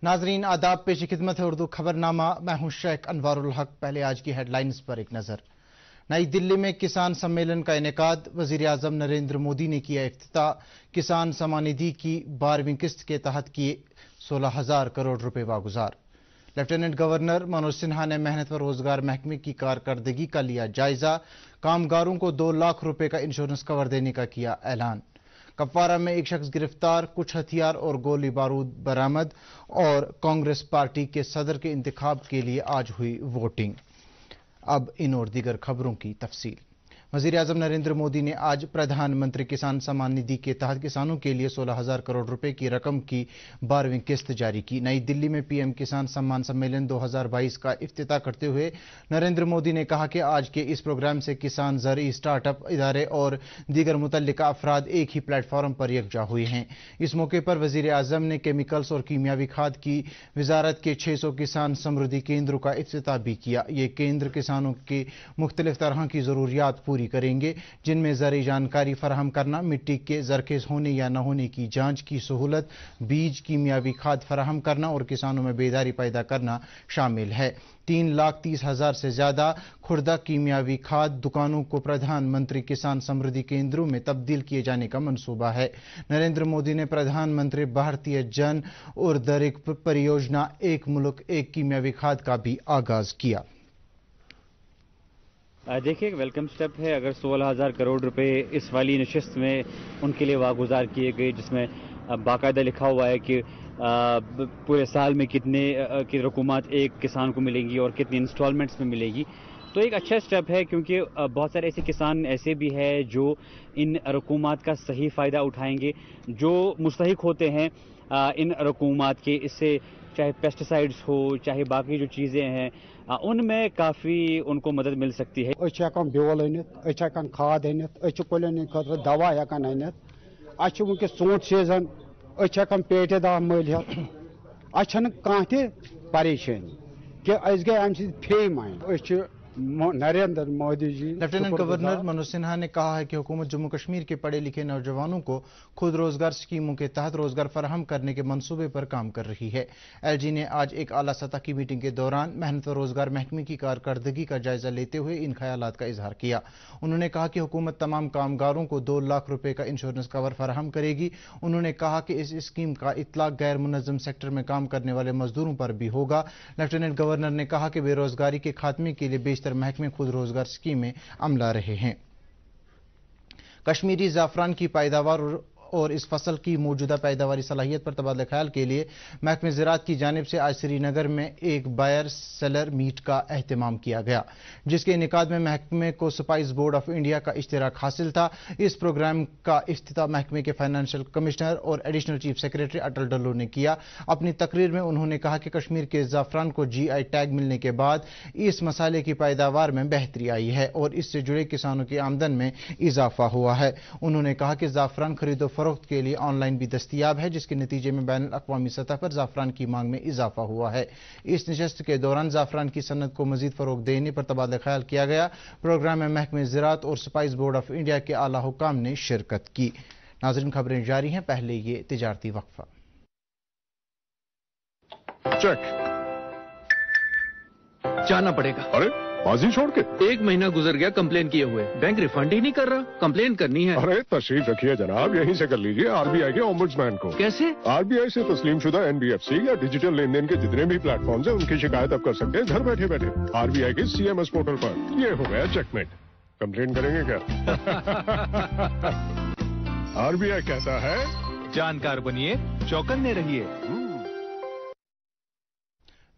नाजरीन आदाब, पेश खिदमत है उर्दू खबरनामा। मैं हूं शेख अनवारुल हक। पहले आज की हेडलाइंस पर एक नजर। नई दिल्ली में किसान सम्मेलन का इनेकाद, वजीर आजम नरेंद्र मोदी ने किया इफ्तिताह। किसान सम्मान निधि की 12वीं किस्त के तहत किए 16,000 करोड़ रुपए वागुजार। लेफ्टिनेंट गवर्नर मनोज सिन्हा ने मेहनत व रोजगार महकमे की कारकर्दगी का लिया जायजा। कामगारों को 2 लाख रुपए का इंश्योरेंस कवर देने का किया ऐलान। कपवारा में एक शख्स गिरफ्तार, कुछ हथियार और गोली बारूद बरामद। और कांग्रेस पार्टी के सदर के इंतखाब के लिए आज हुई वोटिंग। अब इन और दीगर खबरों की तफसील। वजीर आजम नरेंद्र मोदी ने आज प्रधानमंत्री किसान सम्मान निधि के तहत किसानों के लिए 16,000 करोड़ रुपए की रकम की 12वीं किस्त जारी की। नई दिल्ली में पीएम किसान सम्मान सम्मेलन 2022 का इफ्तिताह करते हुए नरेंद्र मोदी ने कहा कि आज के इस प्रोग्राम से किसान, ज़रई, स्टार्टअप इदारे और दीगर मुतल्लिका अफराद एक ही प्लेटफॉर्म पर यकजा हुए हैं। इस मौके पर वजीर आजम ने केमिकल्स और कीमियावी खाद की वजारत के 600 किसान समृद्धि केंद्रों का इफ्तिताह भी किया। ये केंद्र किसानों के मुख्तलिफ तरह की जरूरियात पूरी करेंगे, जिनमें ज़रूरी जानकारी फराहम करना, मिट्टी के जरखेज होने या न होने की जांच की सहूलत, बीज, कीमियावी खाद फराहम करना और किसानों में बेदारी पैदा करना शामिल है। 3,30,000 से ज्यादा खुर्दा कीमियावी खाद दुकानों को प्रधानमंत्री किसान समृद्धि केंद्रों में तब्दील किए जाने का मंसूबा है। नरेंद्र मोदी ने प्रधानमंत्री भारतीय जन उर्वरक परियोजना एक मुल्क एक कीमियावी खाद का भी आगाज किया। देखिए, एक वेलकम स्टेप है अगर 16,000 करोड़ रुपए इस वाली नशिस्त में उनके लिए वागुजार किए गए, जिसमें बाकायदा लिखा हुआ है कि पूरे साल में कितने की रकूमात एक किसान को मिलेंगी और कितनी इंस्टॉलमेंट्स में मिलेगी। तो एक अच्छा स्टेप है, क्योंकि बहुत सारे ऐसे किसान ऐसे भी हैं जो इन रकूमात का सही फ़ायदा उठाएंगे, जो मुस्तहिक होते हैं इन रकूमात के। इससे चाहे पेस्टिसाइड्स हो, चाहे बाकी जो चीज़ें हैं, उनमें काफ़ी उनको मदद मिल सकती है। बेल अन खाद अनित कुलन खतर दवा हेकान अनित वनकस ोट सीजन पेटे दा मलियत कह परेशानी कि गए अम फे mine Narendra Modi ji. Lieutenant governor Manoj Sinha ने कहा है कि हुकूमत जम्मू कश्मीर के पढ़े लिखे नौजवानों को खुद रोजगार स्कीमों के तहत रोजगार फराहम करने के मंसूबे पर काम कर रही है। एलजी ने आज एक आला सतह की मीटिंग के दौरान मेहनत व रोजगार महकमे की कारकर्दगी का जायजा लेते हुए इन ख्यालात का इजहार किया। उन्होंने कहा कि हुकूमत तमाम कामगारों को 2 लाख रुपए का इंश्योरेंस कवर फराहम करेगी। उन्होंने कहा कि इस स्कीम का इतलाक गैर मुनज़्ज़म सेक्टर में काम करने वाले मजदूरों पर भी होगा। लेफ्टिनेंट गवर्नर ने कहा कि बेरोजगारी के खात्मे के लिए महकमे खुद रोजगार स्कीमें अमला रहे हैं। कश्मीरी ज़ाफ़रान की पैदावार और इस फसल की मौजूदा पैदावारी सलाहियत पर तबादला ख्याल के लिए महकमे ज़राअत की जानिब से आज श्रीनगर में एक बायर सेलर मीट का एहतमाम किया गया, जिसके इनेकाद में महकमे को स्पाइस बोर्ड ऑफ इंडिया का इश्तिराक हासिल था। इस प्रोग्राम का इफ्तिताह महकमे के फाइनेंशियल कमिश्नर और एडिशनल चीफ सेक्रेटरी अटल डल्लो ने किया। अपनी तकरीर में उन्होंने कहा कि कश्मीर के ज़ाफ़रान को GI टैग मिलने के बाद इस मसाले की पैदावार में बेहतरी आई है और इससे जुड़े किसानों की आमदन में इजाफा हुआ है। उन्होंने कहा कि ज़ाफ़रान खरीदो फरोख्त के लिए ऑनलाइन भी दस्तयाब है, जिसके नतीजे में बैनुल अक़वामी सतह पर ज़ाफ़रान की मांग में इजाफा हुआ है। इस नशस्त के दौरान ज़ाफ़रान की सनत को मजीद फरोग देने पर तबादला ख्याल किया गया। प्रोग्राम में महकमे ज़राअत और स्पाइस बोर्ड ऑफ इंडिया के आला हुकाम ने शिरकत की। नाज़रीन, खबरें जारी हैं, पहले ये तिजारती वक्फा। चेक जाना पड़ेगा। अरे बाजी छोड़ के 1 महीना गुजर गया कंप्लेन किए हुए, बैंक रिफंड ही नहीं कर रहा। कंप्लेन करनी है। अरे तशरीफ रखिए जनाब, यहीं से कर लीजिए RBI के ओम्बुड्समैन को। कैसे? RBI से तस्लीम शुदा NBFC या डिजिटल लेन देन के जितने भी प्लेटफॉर्म्स हैं, उनकी शिकायत आप कर सकते हैं घर बैठे बैठे RBI के CMS पोर्टल पर। ये हो गया चेकमेट। कंप्लेन करेंगे क्या? RBI कहता है जानकार बनिए, चौकन्ने रहिए।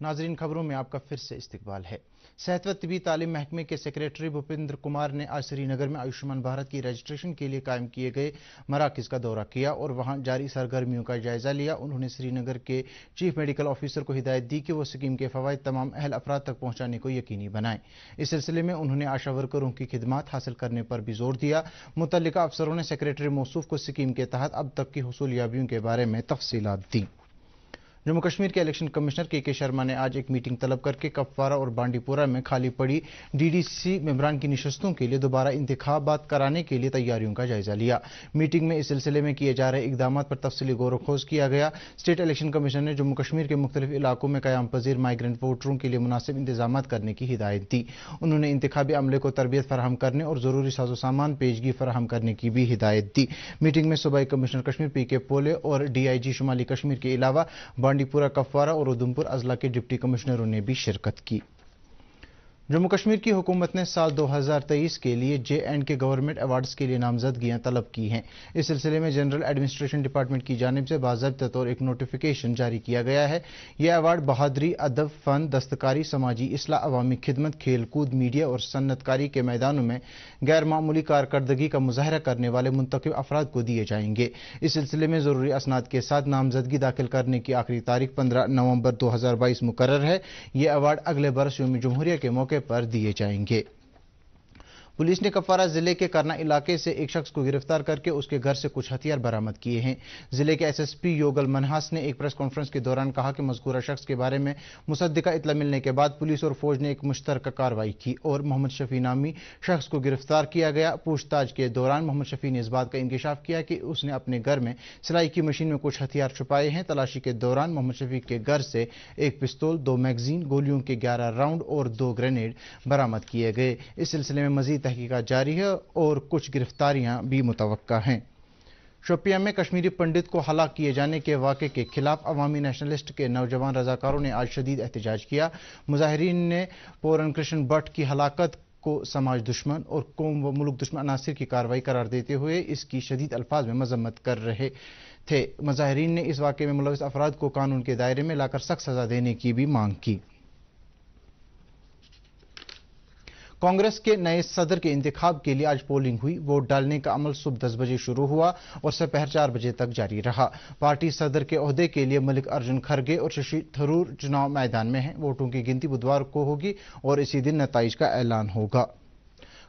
नाजरीन, खबरों में आपका फिर से इस्तकबाल है। सेहत व तिबी तालीम महकमे के सेक्रेटरी भूपेंद्र कुमार ने आज श्रीनगर में आयुष्मान भारत की रजिस्ट्रेशन के लिए कायम किए गए मराकज़ का दौरा किया और वहां जारी सरगर्मियों का जायजा लिया। उन्होंने श्रीनगर के चीफ मेडिकल ऑफिसर को हिदायत दी कि वो स्कीम के फवायद तमाम अहल अफराद तक पहुंचाने को यकीनी बनाएं। इस सिलसिले में उन्होंने आशा वर्करों की खिदमात हासिल करने पर भी जोर दिया। मुतल्लिका अफसरों ने सेक्रेटरी मौसूफ को स्कीम के तहत अब तक की हुसूलियाबियों के बारे में तफसीलात दी। जम्मू कश्मीर के इलेक्शन कमिश्नर के शर्मा ने आज एक मीटिंग तलब करके कपवारा और बांडीपोरा में खाली पड़ी डीडीसी मेंबरान की नशस्तों के लिए दोबारा इंतखाबात कराने के लिए तैयारियों का जायजा लिया। मीटिंग में इस सिलसिले में किए जा रहे इकदाम पर तफसीली गौर-व-खोज किया गया। स्टेट इलेक्शन कमिश्नर ने जम्मू कश्मीर के मुख्तलिफ इलाकों में क़याम पज़ीर माइग्रेंट वोटरों के लिए मुनासिब इंतजाम करने की हिदायत दी। उन्होंने इंतखाबी अमले को तरबियत फराहम करने और जरूरी साजो सामान पेशगी फराहम करने की भी हिदायत दी। मीटिंग में सूबाई कमिश्नर कश्मीर पीके पोले और डीआईजी शुमाली कश्मीर के अलावा बांडीपुरा, कपवारा और उधमपुर अजला के डिप्टी कमिश्नरों ने भी शिरकत की। जम्मू कश्मीर की हुकूमत ने साल 2023 के लिए J&K गवर्नमेंट अवार्ड्स के लिए नामजदगियां तलब की हैं। इस सिलसिले में जनरल एडमिनिस्ट्रेशन डिपार्टमेंट की जानिब से बाज़ाब्ता तौर एक नोटिफिकेशन जारी किया गया है। यह अवार्ड बहादुरी, अदब, फन, दस्तकारी, समाजी इस्लाह, अवामी खिदमत, खेलकूद, मीडिया और सन्नतकारी के मैदानों में गैर मामूली कारकर्दगी का मुजाहरा करने वाले मुंतखब अफराद को दिए जाएंगे। इस सिलसिले में जरूरी असनाद के साथ नामजदगी दाखिल करने की आखिरी तारीख 15 नवंबर 2022 मुकर्रर है। यह अवार्ड अगले बरस यौम जमहूरिया के मौके पर दिए जाएंगे। पुलिस ने कपवारा जिले के करना इलाके से एक शख्स को गिरफ्तार करके उसके घर से कुछ हथियार बरामद किए हैं। जिले के एसएसपी योगल मनहास ने एक प्रेस कॉन्फ्रेंस के दौरान कहा कि मज़कूरा शख्स के बारे में मुसद्दिका इत्तला मिलने के बाद पुलिस और फौज ने एक मुश्तरका कार्रवाई की और मोहम्मद शफी नामी शख्स को गिरफ्तार किया गया। पूछताछ के दौरान मोहम्मद शफी ने इस बात का इंकशाफ किया कि उसने अपने घर में सिलाई की मशीन में कुछ हथियार छुपाए हैं। तलाशी के दौरान मोहम्मद शफी के घर से एक पिस्तौल, 2 मैगजीन, गोलियों के 11 राउंड और 2 ग्रेनेड बरामद किए गए। इस सिलसिले में मजीद तहकीकात जारी है और कुछ गिरफ्तारियां भी मुतवक्का हैं। शोपियां में कश्मीरी पंडित को हलाक किए जाने के वाक़े के खिलाफ अवामी नेशनलिस्ट के नौजवान रजाकारों ने आज शदीद एहतजाज किया। मुजाहिरीन ने पूरन कृष्ण भट्ट की हलाकत को समाज दुश्मन और कौम व मुल्क दुश्मन अनासिर की कार्रवाई करार देते हुए इसकी शदीद अल्फाज में मजम्मत कर रहे थे। मुजाहिरीन ने इस वाक़े में मुलविस अफराद को कानून के दायरे में लाकर सख्त सजा देने की भी मांग की। कांग्रेस के नए सदर के इंतखाब के लिए आज पोलिंग हुई। वोट डालने का अमल सुबह 10 बजे शुरू हुआ और दोपहर 4 बजे तक जारी रहा। पार्टी सदर के ओहदे के लिए मल्लिकार्जुन खड़गे और शशि थरूर चुनाव मैदान में हैं। वोटों की गिनती बुधवार को होगी और इसी दिन नताइज का ऐलान होगा।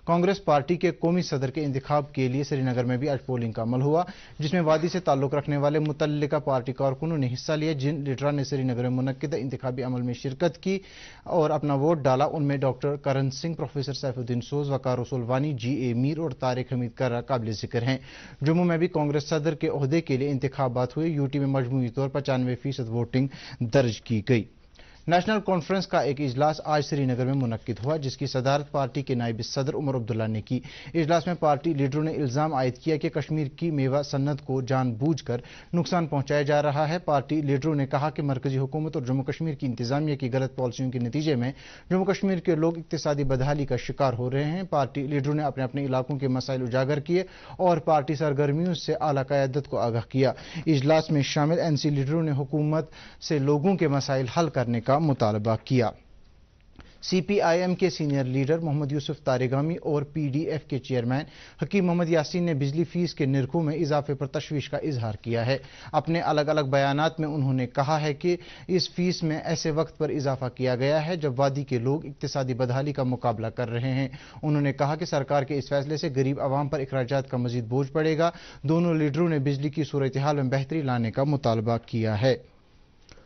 कांग्रेस पार्टी के कौमी सदर के इंतखाब के लिए श्रीनगर में भी आज पोलिंग का अमल हुआ, जिसमें वादी से ताल्लुक रखने वाले मुतल्लिका पार्टी कारकुनों ने हिस्सा लिया। जिन लीडरान ने श्रीनगर में मुनक्किदा इंतखाबी अमल में शिरकत की और अपना वोट डाला, उनमें डॉक्टर करण सिंह, प्रोफेसर सैफुद्दीन सोज, वकार रसूलवानी, GA मीर और तारिक हमीद कर्रा काबिल जिक्र हैं। जम्मू में भी कांग्रेस सदर के ओहदे के लिए इंतखाबात हुए। यूटी में मजमूई तौर पर 95% वोटिंग दर्ज की गई। नेशनल कॉन्फ्रेंस का एक इजलास आज श्रीनगर में मुनक्किद हुआ, जिसकी सदारत पार्टी के नायब सदर उमर अब्दुल्ला ने की। इजलास में पार्टी लीडरों ने इल्जाम आयद किया कि कश्मीर की मेवा सन्नत को जानबूझकर नुकसान पहुंचाया जा रहा है। पार्टी लीडरों ने कहा कि मरकजी हुकूमत और जम्मू कश्मीर की इंतजामिया की गलत पॉलिसियों के नतीजे में जम्मू कश्मीर के लोग इक्तिसादी बदहाली का शिकार हो रहे हैं। पार्टी लीडरों ने अपने अपने इलाकों के मसाइल उजागर किए और पार्टी सरगर्मियों से आला क़यादत को आगाह किया। इजलास में शामिल NC लीडरों ने हुकूमत से लोगों के मसाइल हल करने का मुतालबा किया। CPIM के सीनियर लीडर मोहम्मद यूसुफ तारेगामी और PDF के चेयरमैन हकीम मोहम्मद यासीन ने बिजली फीस के निरखों में इजाफे पर तशवीश का इजहार किया है। अपने अलग अलग बयानात में उन्होंने कहा है कि इस फीस में ऐसे वक्त पर इजाफा किया गया है जब वादी के लोग इक्तिसादी बदहाली का मुकाबला कर रहे हैं। उन्होंने कहा कि सरकार के इस फैसले से गरीब आवाम पर अखराजात का मजीद बोझ पड़ेगा। दोनों लीडरों ने बिजली की सूरत हाल में बेहतरी लाने का मुतालबा किया है।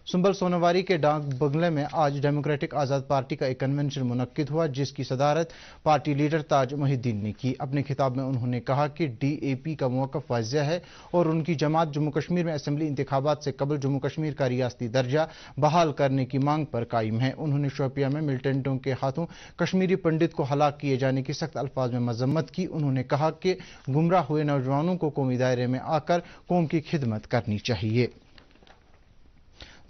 सुंबल सोनवारी के डाक बंगले में आज डेमोक्रेटिक आज़ाद पार्टी का एक कन्वेंशन मुनक्किद हुआ, जिसकी सदारत पार्टी लीडर ताज मोहिद्दीन ने की। अपने खिताब में उन्होंने कहा कि DAP का मौक़िफ़ वाज़ेह है और उनकी जमात जम्मू कश्मीर में असेंबली इंतखाबात से कबल जम्मू कश्मीर का रियासती दर्जा बहाल करने की मांग पर कायम है। उन्होंने शोपियां में मिलिटेंटों के हाथों कश्मीरी पंडित को हलाक किए जाने की सख्त अल्फाज में मजम्मत की। उन्होंने कहा कि गुमराह हुए नौजवानों को कौमी दायरे में आकर कौम की खिदमत करनी चाहिए।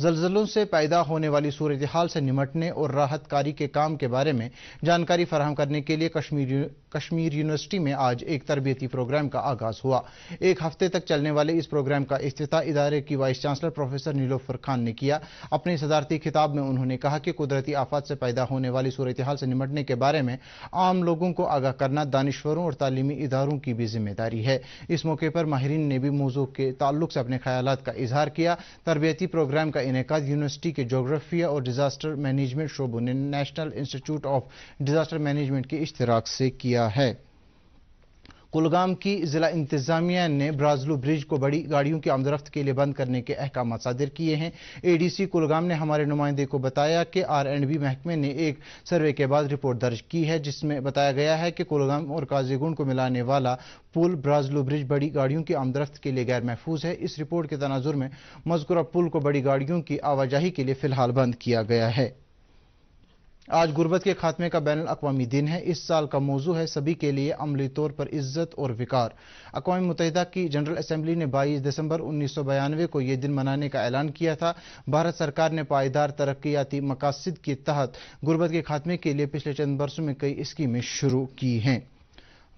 ज़लज़लों से पैदा होने वाली सूरत हाल से निमटने और राहत कारी के काम के बारे में जानकारी फराहम करने के लिए कश्मीर यूनिवर्सिटी में आज एक तरबियती प्रोग्राम का आगाज हुआ। एक हफ्ते तक चलने वाले इस प्रोग्राम का इफ्तिताह इदारे की vice chancellor professor Nilofar Khan ने किया। अपने सदारती खिताब में उन्होंने कहा कि कुदरती आफत से पैदा होने वाली सूरत हाल से निमटने के बारे में आम लोगों को आगाह करना दानिश्वरों और तालीमी इदारों की भी जिम्मेदारी है। इस मौके पर माहिरीन ने भी मौजू के ताल्लुक से अपने ख्यालात का इजहार किया। तरबियती प्रोग्राम का इनेकाद यूनिवर्सिटी के जोग्राफिया और डिजास्टर मैनेजमेंट शोबों ने national institute of disaster management के इश्तिराक से किया है। कुलगाम की जिला इंतजामिया ने ब्राजलू ब्रिज को बड़ी गाड़ियों की आमदरफ्त के लिए बंद करने के अहकाम सादिर किए हैं। एडीसी कुलगाम ने हमारे नुमाइंदे को बताया कि आर&बी महकमे ने एक सर्वे के बाद रिपोर्ट दर्ज की है, जिसमें बताया गया है कि कुलगाम और काजीगुंड को मिलाने वाला पुल ब्राजलू ब्रिज बड़ी गाड़ियों की आमदरफ्त के लिए गैर महफूज है। इस रिपोर्ट के तनाजुर में मज़कूरा पुल को बड़ी गाड़ियों की आवाजाही के लिए फिलहाल बंद किया गया है। आज गुर्बत के खात्मे का बैनुल अक़वामी दिन है। इस साल का मौजू है सभी के लिए अमली तौर पर इज्जत और विकार। अक़वाम मुत्तहिदा की जनरल असेंबली ने 22 दिसंबर 1992 को यह दिन मनाने का ऐलान किया था। भारत सरकार ने पायदार तरक्याती मकासद के तहत गुर्बत के खात्मे के लिए पिछले चंद बरसों में कई स्कीमें शुरू की हैं।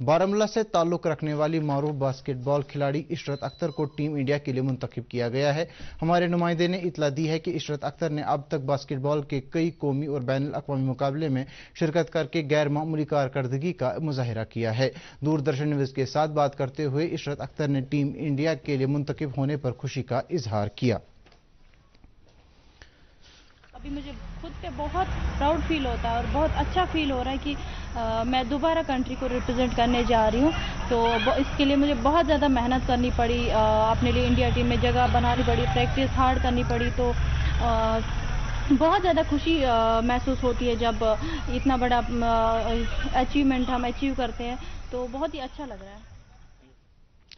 बारामूला से ताल्लुक रखने वाली मारूफ बास्केटबॉल खिलाड़ी इशरत अख्तर को टीम इंडिया के लिए मुंतखब किया गया है। हमारे नुमाइंदे ने इतला दी है कि इशरत अख्तर ने अब तक बास्केटबॉल के कई कौमी और बैनुल अक़वामी मुकाबले में शिरकत करके गैर मामूली कारकर्दगी का मुजाहिरा किया है। दूरदर्शन न्यूज़ के साथ बात करते हुए इशरत अख्तर ने टीम इंडिया के लिए मुंतखब होने पर खुशी का इजहार किया। अभी मुझे खुद पे बहुत प्राउड फील होता है और बहुत अच्छा फील हो रहा है कि मैं दोबारा कंट्री को रिप्रेजेंट करने जा रही हूँ। तो इसके लिए मुझे बहुत ज़्यादा मेहनत करनी पड़ी, अपने लिए इंडिया टीम में जगह बनानी पड़ी, प्रैक्टिस हार्ड करनी पड़ी। तो बहुत ज़्यादा खुशी महसूस होती है जब इतना बड़ा अचीवमेंट हम अचीव करते हैं, तो बहुत ही अच्छा लग रहा है।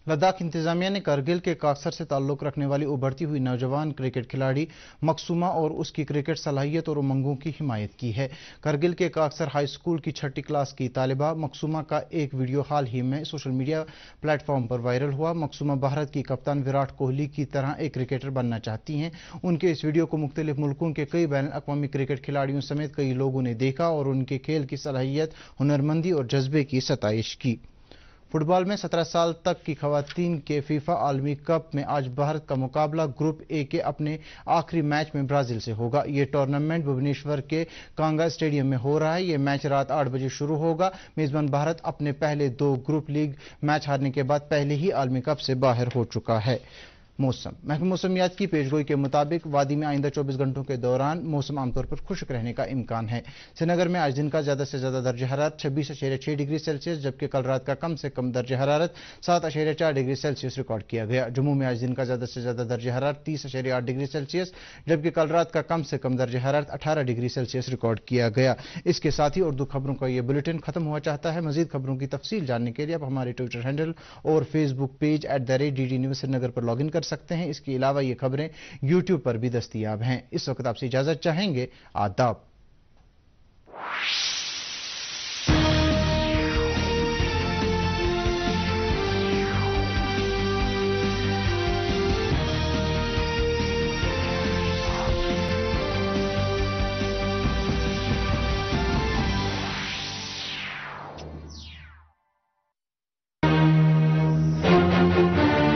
लद्दाख इंतजामिया ने करगिल के काक्सर से ताल्लुक रखने वाली उभरती हुई नौजवान क्रिकेट खिलाड़ी मकसूमा और उसकी क्रिकेट सलाहियत और उमंगों की हिमायत की है। करगिल के काक्सर हाई स्कूल की 6ठी क्लास की तालिबा मकसूमा का एक वीडियो हाल ही में सोशल मीडिया प्लेटफॉर्म पर वायरल हुआ। मकसूमा भारत की कप्तान विराट कोहली की तरह एक क्रिकेटर बनना चाहती हैं। उनके इस वीडियो को मुख्तलिफ मुल्कों के कई बैनुल अक़वामी क्रिकेट खिलाड़ियों समेत कई लोगों ने देखा और उनके खेल की सलाहियत, हुनरमंदी और जज्बे की सताइश की। फुटबॉल में 17 साल तक की खवातीन के फीफा आलमी कप में आज भारत का मुकाबला ग्रुप ए के अपने आखिरी मैच में ब्राजील से होगा। ये टूर्नामेंट भुवनेश्वर के कांगा स्टेडियम में हो रहा है। ये मैच रात 8 बजे शुरू होगा। मेजबान भारत अपने पहले 2 ग्रुप लीग मैच हारने के बाद पहले ही आलमी कप से बाहर हो चुका है। मौसम महकमा मौसमियात की पेशगोई के मुताबिक वादी में आइंदा 24 घंटों के दौरान मौसम आमतौर पर खुश्क रहने का इम्कान है। श्रीनगर में आज दिन का ज्यादा से ज्यादा दर्ज हरारत 26.6 डिग्री सेल्सियस, जबकि कल रात का कम से कम दर्ज हरारत 7.4 डिग्री सेल्सियस रिकॉर्ड किया गया। जम्मू में आज दिन का ज्यादा से ज्यादा दर्ज हरारत 30.8 डिग्री सेल्सियस, जबकि कल रात का कम से कम दर्ज हरारत 18 डिग्री सेल्सियस रिकॉर्ड किया गया। इसके साथ ही उर्दू खबरों का यह बुलेटिन खत्म हुआ चाहता है। मजीद खबरों की तफसील जानने के लिए आप हमारे ट्विटर हैंडल और Facebook page @DD News Srinagar पर लॉग इन कर सकते हैं। इसके अलावा ये खबरें YouTube पर भी दस्तयाब हैं। इस वक्त आपसे इजाजत चाहेंगे। आदाब।